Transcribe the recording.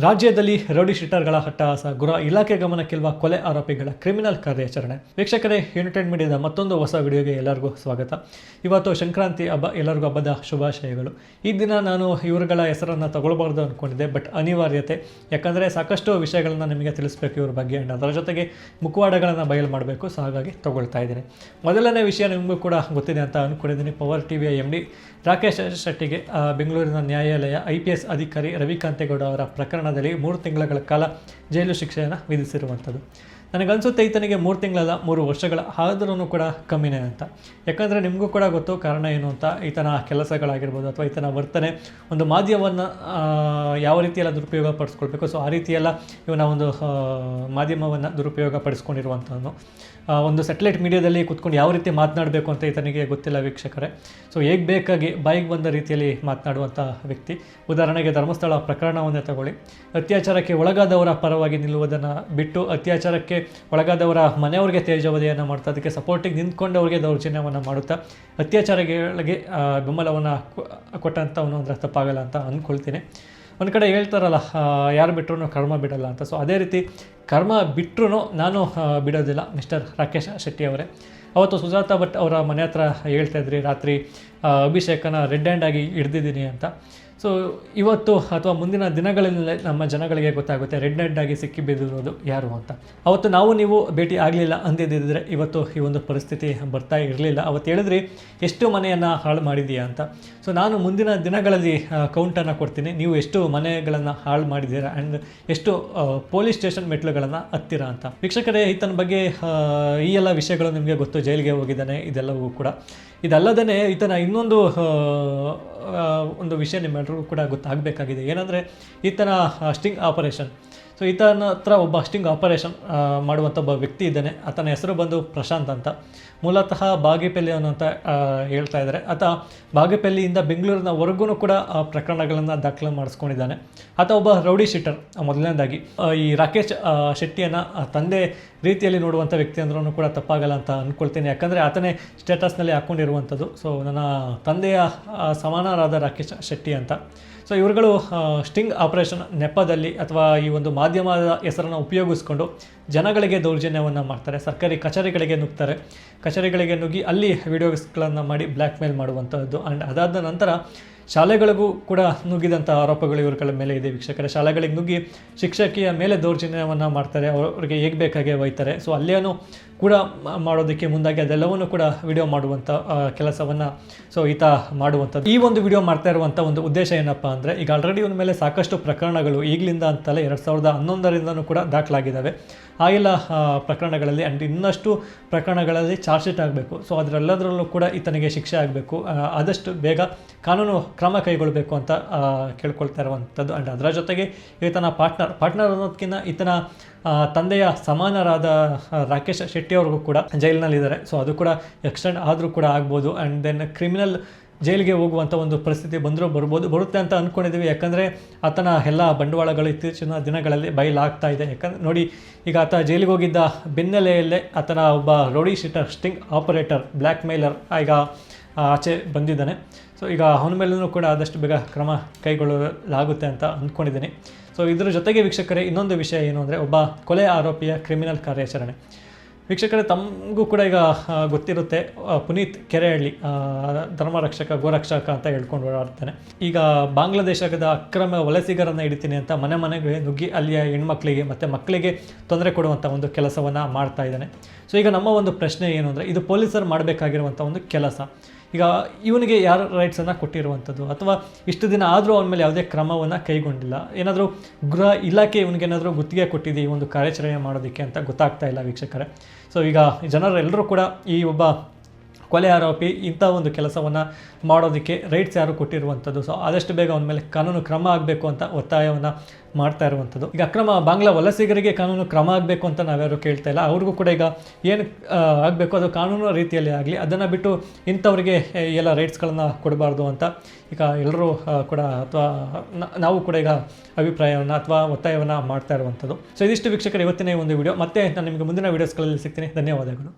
ರಾಜ್ಯದಲ್ಲಿ ರೌಡಿ ಶೀಟರ್ಗಳ ಅಟ್ಟಹಾಸ, ಗೃಹ ಇಲಾಖೆ ಗಮನಕ್ಕಿಲ್ವ ಕೊಲೆ ಆರೋಪಿಗಳ ಕ್ರಿಮಿನಲ್ ಕಾರ್ಯಾಚರಣೆ. ವೀಕ್ಷಕರೇ, ಯುನೈಟೆಡ್ ಮೀಡಿಯಾದ ಮತ್ತೊಂದು ಹೊಸ ವಿಡಿಯೋಗೆ ಎಲ್ಲರಿಗೂ ಸ್ವಾಗತ. ಇವತ್ತು ಸಂಕ್ರಾಂತಿ ಹಬ್ಬ, ಎಲ್ಲರಿಗೂ ಹಬ್ಬದ ಶುಭಾಶಯಗಳು. ಈ ದಿನ ನಾನು ಇವರುಗಳ ಹೆಸರನ್ನು ತಗೊಳ್ಬಾರ್ದು ಅಂದ್ಕೊಂಡಿದ್ದೆ, ಬಟ್ ಅನಿವಾರ್ಯತೆ. ಯಾಕಂದರೆ ಸಾಕಷ್ಟು ವಿಷಯಗಳನ್ನು ನಿಮಗೆ ತಿಳಿಸ್ಬೇಕು ಇವ್ರ ಬಗ್ಗೆ, ಆ್ಯಂಡ್ ಅದರ ಜೊತೆಗೆ ಮುಖವಾಡಗಳನ್ನು ಬಯಲು ಮಾಡಬೇಕು. ಸೊ ಹಾಗಾಗಿ ತಗೊಳ್ತಾ ಇದ್ದೀನಿ. ಮೊದಲನೇ ವಿಷಯ ನಿಮಗೂ ಕೂಡ ಗೊತ್ತಿದೆ ಅಂತ ಅಂದ್ಕೊಂಡಿದ್ದೀನಿ. ಪವರ್ ಟಿವಿಯ MD ರಾಕೇಶ್ ಶೆಟ್ಟಿಗೆ ಬೆಂಗಳೂರಿನ ನ್ಯಾಯಾಲಯ IPS ಅಧಿಕಾರಿ ರವಿಕಾಂತೇಗೌಡ ಅವರ ಪ್ರಕರಣದಲ್ಲಿ 3 ತಿಂಗಳ ಕಾಲ ಜೈಲು ಶಿಕ್ಷೆಯನ್ನು ವಿಧಿಸಿರುವಂಥದ್ದು. ನನಗನ್ಸುತ್ತೆ ಈತನಿಗೆ 3 ತಿಂಗಳಲ್ಲ 3 ವರ್ಷಗಳ ಆದ್ರೂ ಕೂಡ ಕಮ್ಮಿನೇ ಅಂತ. ಯಾಕಂದರೆ ನಿಮಗೂ ಕೂಡ ಗೊತ್ತು ಕಾರಣ ಏನು ಅಂತ. ಈತನ ಕೆಲಸಗಳಾಗಿರ್ಬೋದು ಅಥವಾ ಈತನ ವರ್ತನೆ, ಒಂದು ಮಾಧ್ಯಮವನ್ನು ಯಾವ ರೀತಿಯೆಲ್ಲ ದುರುಪಯೋಗ ಪಡಿಸ್ಕೊಳ್ಬೇಕು, ಸೊ ಆ ರೀತಿಯೆಲ್ಲ ಇವನ ಒಂದು ಮಾಧ್ಯಮವನ್ನು ದುರುಪಯೋಗ ಪಡಿಸ್ಕೊಂಡಿರುವಂಥವನು. ಒಂದು ಸ್ಯಾಟಲೈಟ್ ಮೀಡಿಯಾದಲ್ಲಿ ಕೂತ್ಕೊಂಡು ಯಾವ ರೀತಿ ಮಾತನಾಡಬೇಕು ಅಂತ ಈತನಿಗೆ ಗೊತ್ತಿಲ್ಲ ವೀಕ್ಷಕರೇ. ಸೊ ಹೇಗೆ ಬೇಕಾಗಿ ಬಾಯಿಗೆ ಬಂದ ರೀತಿಯಲ್ಲಿ ಮಾತನಾಡುವಂಥ ವ್ಯಕ್ತಿ. ಉದಾಹರಣೆಗೆ ಧರ್ಮಸ್ಥಳ ಪ್ರಕರಣವನ್ನೇ ತಗೊಳ್ಳಿ. ಅತ್ಯಾಚಾರಕ್ಕೆ ಒಳಗಾದವರ ಪರವಾಗಿ ನಿಲ್ಲುವುದನ್ನು ಬಿಟ್ಟು ಅತ್ಯಾಚಾರಕ್ಕೆ ಒಳಗಾದವರ ಮನೆಯವರಿಗೆ ತೇಜವಧೆಯನ್ನು ಮಾಡ್ತಾ, ಅದಕ್ಕೆ ಸಪೋರ್ಟಿಗೆ ನಿಂತ್ಕೊಂಡವರಿಗೆ ದೌರ್ಜನ್ಯವನ್ನು ಮಾಡುತ್ತಾ ಅತ್ಯಾಚಾರಗಳಿಗೆ ಬೆಂಬಲವನ್ನು ಕೊಟ್ಟಂಥವನು ಅಂದರೆ ತಪ್ಪಾಗಲ್ಲ ಅಂತ ಅಂದ್ಕೊಳ್ತೀನಿ. ಒಂದು ಕಡೆ ಹೇಳ್ತಾರಲ್ಲ, ಯಾರು ಬಿಟ್ಟರು ಕರ್ಮ ಬಿಡಲ್ಲ ಅಂತ. ಸೊ ಅದೇ ರೀತಿ ಕರ್ಮ ಬಿಟ್ಟರು ನಾನು ಬಿಡೋದಿಲ್ಲ ಮಿಸ್ಟರ್ ರಾಕೇಶ್ ಶೆಟ್ಟಿ ಅವರೇ. ಅವತ್ತು ಸುಜಾತಾ ಭಟ್ ಅವರ ಮನೆ ಹತ್ರ ಹೇಳ್ತಾಯಿದ್ರಿ, ರಾತ್ರಿ ಅಭಿಷೇಕನ ರೆಡ್ ಹ್ಯಾಂಡ್ ಆಗಿ ಹಿಡ್ದಿದ್ದೀನಿ ಅಂತ. ಸೊ ಇವತ್ತು ಅಥವಾ ಮುಂದಿನ ದಿನಗಳಲ್ಲಿ ನಮ್ಮ ಜನಗಳಿಗೆ ಗೊತ್ತಾಗುತ್ತೆ ರೆಡ್ ಹ್ಯಾಂಡ್ ಆಗಿ ಸಿಕ್ಕಿ ಬಿದ್ದಿರೋದು ಯಾರು ಅಂತ. ಅವತ್ತು ನಾವು ನೀವು ಭೇಟಿ ಆಗಲಿಲ್ಲ ಅಂದಿದ್ದಿದ್ರೆ ಇವತ್ತು ಈ ಒಂದು ಪರಿಸ್ಥಿತಿ ಬರ್ತಾ ಇರಲಿಲ್ಲ. ಅವತ್ತು ಹೇಳಿದ್ರಿ ಎಷ್ಟು ಮನೆಯನ್ನು ಹಾಳು ಮಾಡಿದೀಯಾ ಅಂತ. ಸೊ ನಾನು ಮುಂದಿನ ದಿನಗಳಲ್ಲಿ ಕೌಂಟನ್ನು ಕೊಡ್ತೀನಿ, ನೀವು ಎಷ್ಟು ಮನೆಗಳನ್ನು ಹಾಳು ಮಾಡಿದ್ದೀರಾ ಆ್ಯಂಡ್ ಎಷ್ಟು ಪೊಲೀಸ್ ಸ್ಟೇಷನ್ ಮೆಟ್ಲುಗಳನ್ನು ಹತ್ತಿರ ಅಂತ. ವೀಕ್ಷಕರೇ, ಈತನ ಬಗ್ಗೆ ಈ ಎಲ್ಲ ವಿಷಯಗಳು ನಿಮಗೆ ಗೊತ್ತು. ಜೈಲಿಗೆ ಹೋಗಿದ್ದಾನೆ, ಇದೆಲ್ಲವೂ ಕೂಡ. ಇದಲ್ಲದೇ ಈತನ ಇನ್ನೊಂದು ಒಂದು ವಿಷಯ ನಿಮ್ಮೆಲ್ಲರಿಗೂ ಕೂಡ ಗೊತ್ತಾಗಬೇಕಾಗಿದೆ. ಏನಂದರೆ ಈತನ ಸ್ಟಿಂಗ್ ಆಪರೇಷನ್. ಸೊ ಈತನ ಹತ್ರ ಒಬ್ಬ ಸ್ಟಿಂಗ್ ಆಪರೇಷನ್ ಮಾಡುವಂಥ ಒಬ್ಬ ವ್ಯಕ್ತಿ ಇದ್ದಾನೆ. ಆತನ ಹೆಸರು ಬಂದು ಪ್ರಶಾಂತ್ ಅಂತ. ಮೂಲತಃ ಬಾಗೇಪಲ್ಲಿ ಅನ್ನುವಂಥ ಹೇಳ್ತಾ ಇದ್ದಾರೆ. ಆತ ಬಾಗೇಪಲ್ಲಿಯಿಂದ ಬೆಂಗಳೂರಿನವರೆಗೂ ಕೂಡ ಪ್ರಕರಣಗಳನ್ನು ದಾಖಲೆ ಮಾಡಿಸ್ಕೊಂಡಿದ್ದಾನೆ. ಆತ ಒಬ್ಬ ರೌಡಿ ಶೀಟರ್. ಮೊದಲನೇದಾಗಿ ಈ ರಾಕೇಶ್ ಶೆಟ್ಟಿಯನ್ನು ತಂದೆ ರೀತಿಯಲ್ಲಿ ನೋಡುವಂಥ ವ್ಯಕ್ತಿ ಅಂದ್ರೂ ಕೂಡ ತಪ್ಪಾಗಲ್ಲ ಅಂತ ಅಂದ್ಕೊಳ್ತೀನಿ. ಯಾಕಂದರೆ ಆತನೇ ಸ್ಟೇಟಸ್ನಲ್ಲಿ ಹಾಕ್ಕೊಂಡಿರುವಂಥದ್ದು. ಸೊ ನನ್ನ ತಂದೆಯ ಸಮಾನರಾದ ರಾಕೇಶ್ ಶೆಟ್ಟಿ ಅಂತ. ಸೊ ಇವರುಗಳು ಸ್ಟಿಂಗ್ ಆಪರೇಷನ್ ನೆಪದಲ್ಲಿ ಅಥವಾ ಈ ಒಂದು ಮಾಧ್ಯಮದ ಹೆಸರನ್ನು ಉಪಯೋಗಿಸ್ಕೊಂಡು ಜನಗಳಿಗೆ ದೌರ್ಜನ್ಯವನ್ನು ಮಾಡ್ತಾರೆ. ಸರ್ಕಾರಿ ಕಚೇರಿಗಳಿಗೆ ನುಗ್ತಾರೆ. ಕಚೇರಿಗಳಿಗೆ ನುಗ್ಗಿ ಅಲ್ಲಿ ವಿಡಿಯೋಸ್ಗಳನ್ನು ಮಾಡಿ ಬ್ಲ್ಯಾಕ್ ಮೇಲ್ ಮಾಡುವಂಥದ್ದು. ಆ್ಯಂಡ್ ಅದಾದ ನಂತರ ಶಾಲೆಗಳಿಗೂ ಕೂಡ ನುಗ್ಗಿದಂಥ ಆರೋಪಗಳು ಇವರುಗಳ ಮೇಲೆ ಇದೆ ವೀಕ್ಷಕರೇ. ಶಾಲೆಗಳಿಗೆ ನುಗ್ಗಿ ಶಿಕ್ಷಕಿಯ ಮೇಲೆ ದೌರ್ಜನ್ಯವನ್ನು ಮಾಡ್ತಾರೆ, ಅವರಿಗೆ ಹೇಗೆ ಬೇಕಾಗೆ ಒಯ್ತಾರೆ. ಸೊ ಅಲ್ಲೇನೂ ಕೂಡ ಮಾಡೋದಕ್ಕೆ ಮುಂದಾಗಿ ಅದೆಲ್ಲವನ್ನೂ ಕೂಡ ವಿಡಿಯೋ ಮಾಡುವಂಥ ಕೆಲಸವನ್ನು ಸೊ ಈತ ಮಾಡುವಂಥದ್ದು. ಈ ಒಂದು ವಿಡಿಯೋ ಮಾಡ್ತಾ ಇರುವಂಥ ಒಂದು ಉದ್ದೇಶ ಏನಪ್ಪ ಅಂದರೆ, ಈಗ ಆಲ್ರೆಡಿ ಒಂದು ಮೇಲೆ ಸಾಕಷ್ಟು ಪ್ರಕರಣಗಳು ಈಗಲಿಂದ ಅಂತಲೇ 2011ರಿಂದನೂ ಕೂಡ ದಾಖಲಾಗಿದ್ದಾವೆ. ಆ ಎಲ್ಲ ಪ್ರಕರಣಗಳಲ್ಲಿ ಆ್ಯಂಡ್ ಇನ್ನಷ್ಟು ಪ್ರಕರಣಗಳಲ್ಲಿ ಚಾರ್ಜ್ ಶೀಟ್ ಆಗಬೇಕು. ಸೊ ಅದರೆಲ್ಲದರಲ್ಲೂ ಕೂಡ ಈತನಿಗೆ ಶಿಕ್ಷೆ ಆಗಬೇಕು. ಆದಷ್ಟು ಬೇಗ ಕಾನೂನು ಕ್ರಮ ಕೈಗೊಳ್ಳಬೇಕು ಅಂತ ಕೇಳ್ಕೊಳ್ತಾ ಇರುವಂಥದ್ದು. ಆ್ಯಂಡ್ ಅದರ ಜೊತೆಗೆ ಈತನ ಪಾರ್ಟ್ನರ್ ಅನ್ನೋದಕ್ಕಿಂತ ಈತನ ತಂದೆಯ ಸಮಾನರಾದ ರಾಕೇಶ್ ಶೆಟ್ಟಿಯವ್ರಿಗೂ ಕೂಡ ಜೈಲಿನಲ್ಲಿದ್ದಾರೆ. ಸೊ ಅದು ಕೂಡ ಎಕ್ಸ್ಟೆಂಡ್ ಆದರೂ ಕೂಡ ಆಗ್ಬೋದು. ಆ್ಯಂಡ್ ದೆನ್ ಕ್ರಿಮಿನಲ್ ಜೈಲಿಗೆ ಹೋಗುವಂಥ ಒಂದು ಪರಿಸ್ಥಿತಿ ಬರುತ್ತೆ ಅಂತ ಅಂದ್ಕೊಂಡಿದ್ದೀವಿ. ಯಾಕಂದರೆ ಆತನ ಎಲ್ಲ ಬಂಡವಾಳಗಳು ಇತ್ತೀಚಿನ ದಿನಗಳಲ್ಲಿ ಬಯಲಾಗ್ತಾ ಇದೆ. ಯಾಕಂದರೆ ನೋಡಿ, ಈಗ ಆತ ಜೈಲಿಗೆ ಹೋಗಿದ್ದ ಬೆನ್ನೆಲೆಯಲ್ಲೇ ಆತನ ಒಬ್ಬ rowdy sheeter, sting operator, blackmailer ಈಗ ಆಚೆ ಬಂದಿದ್ದಾನೆ. ಸೊ ಈಗ ಅವನ ಮೇಲೂ ಕೂಡ ಆದಷ್ಟು ಬೇಗ ಕ್ರಮ ಕೈಗೊಳ್ಳಲಾಗುತ್ತೆ ಅಂತ ಅಂದ್ಕೊಂಡಿದ್ದೀನಿ. ಸೊ ಇದರ ಜೊತೆಗೆ ವೀಕ್ಷಕರೇ, ಇನ್ನೊಂದು ವಿಷಯ ಏನು ಅಂದರೆ, ಒಬ್ಬ ಕೊಲೆ ಆರೋಪಿಯ ಕ್ರಿಮಿನಲ್ ಕಾರ್ಯಾಚರಣೆ. ವೀಕ್ಷಕರೇ, ತಮಗೂ ಕೂಡ ಈಗ ಗೊತ್ತಿರುತ್ತೆ, ಪುನೀತ್ ಕೆರೆಹಳ್ಳಿ ಧರ್ಮರಕ್ಷಕ ಗೋರಕ್ಷಕ ಅಂತ ಹೇಳ್ಕೊಂಡು ಓಡಾಡ್ತಾನೆ. ಈಗ ಬಾಂಗ್ಲಾದೇಶದ ಅಕ್ರಮ ವಲಸಿಗರನ್ನು ಹಿಡಿತೀನಿ ಅಂತ ಮನೆಗೆ ನುಗ್ಗಿ ಅಲ್ಲಿಯ ಹೆಣ್ಮಕ್ಳಿಗೆ ಮತ್ತು ಮಕ್ಕಳಿಗೆ ತೊಂದರೆ ಕೊಡುವಂಥ ಒಂದು ಕೆಲಸವನ್ನು ಮಾಡ್ತಾ ಇದ್ದಾನೆ. ಸೊ ಈಗ ನಮ್ಮ ಒಂದು ಪ್ರಶ್ನೆ ಏನು ಅಂದರೆ, ಇದು ಪೊಲೀಸರು ಮಾಡಬೇಕಾಗಿರುವಂಥ ಒಂದು ಕೆಲಸ. ಈಗ ಇವನಿಗೆ ಯಾರು ರೈಟ್ಸನ್ನು ಕೊಟ್ಟಿರುವಂಥದ್ದು, ಅಥವಾ ಇಷ್ಟು ದಿನ ಆದರೂ ಅವನ ಮೇಲೆ ಯಾವುದೇ ಕ್ರಮವನ್ನು ಕೈಗೊಂಡಿಲ್ಲ. ಏನಾದರೂ ಗೃಹ ಇಲಾಖೆ ಇವನಿಗೇನಾದರೂ ಗುತ್ತಿಗೆ ಕೊಟ್ಟಿದೆ ಈ ಒಂದು ಕಾರ್ಯಾಚರಣೆ ಮಾಡೋದಕ್ಕೆ ಅಂತ ಗೊತ್ತಾಗ್ತಾ ಇಲ್ಲ ವೀಕ್ಷಕರೇ. ಸೊ ಈಗ ಜನರೆಲ್ಲರೂ ಕೂಡ ಈ ಒಬ್ಬ ಕೊಲೆ ಆರೋಪಿ ಇಂಥ ಒಂದು ಕೆಲಸವನ್ನು ಮಾಡೋದಕ್ಕೆ ರೈಟ್ಸ್ ಯಾರು ಕೊಟ್ಟಿರುವಂಥದ್ದು. ಸೊ ಆದಷ್ಟು ಬೇಗ ಅವನ ಮೇಲೆ ಕಾನೂನು ಕ್ರಮ ಆಗಬೇಕು ಅಂತ ಒತ್ತಾಯವನ್ನು ಮಾಡ್ತಾ ಇರುವಂಥದ್ದು. ಈಗ ಅಕ್ರಮ ಬಾಂಗ್ಲಾ ವಲಸಿಗರಿಗೆ ಕಾನೂನು ಕ್ರಮ ಆಗಬೇಕು ಅಂತ ನಾವ್ಯಾರು ಕೇಳ್ತಾ ಇಲ್ಲ. ಅವ್ರಿಗೂ ಕೂಡ ಈಗ ಏನು ಆಗಬೇಕು ಅದು ಕಾನೂನು ರೀತಿಯಲ್ಲಿ ಆಗಲಿ, ಅದನ್ನು ಬಿಟ್ಟು ಇಂಥವ್ರಿಗೆ ಎಲ್ಲ ರೈಟ್ಸ್ಗಳನ್ನು ಕೊಡಬಾರ್ದು ಅಂತ ಈಗ ಎಲ್ಲರೂ ಕೂಡ ಅಥವಾ ನಾವು ಕೂಡ ಈಗ ಅಭಿಪ್ರಾಯವನ್ನು ಅಥವಾ ಒತ್ತಾಯವನ್ನು ಮಾಡ್ತಾ ಇರುವಂಥದ್ದು. ಸೊ ಇದಿಷ್ಟು ವೀಕ್ಷಕರು ಇವತ್ತಿನ ಒಂದು ವಿಡಿಯೋ. ಮತ್ತೆ ನಾನು ನಿಮಗೆ ಮುಂದಿನ ವೀಡಿಯೋಸ್ಗಳಲ್ಲಿ ಸಿಗ್ತೀನಿ. ಧನ್ಯವಾದಗಳು.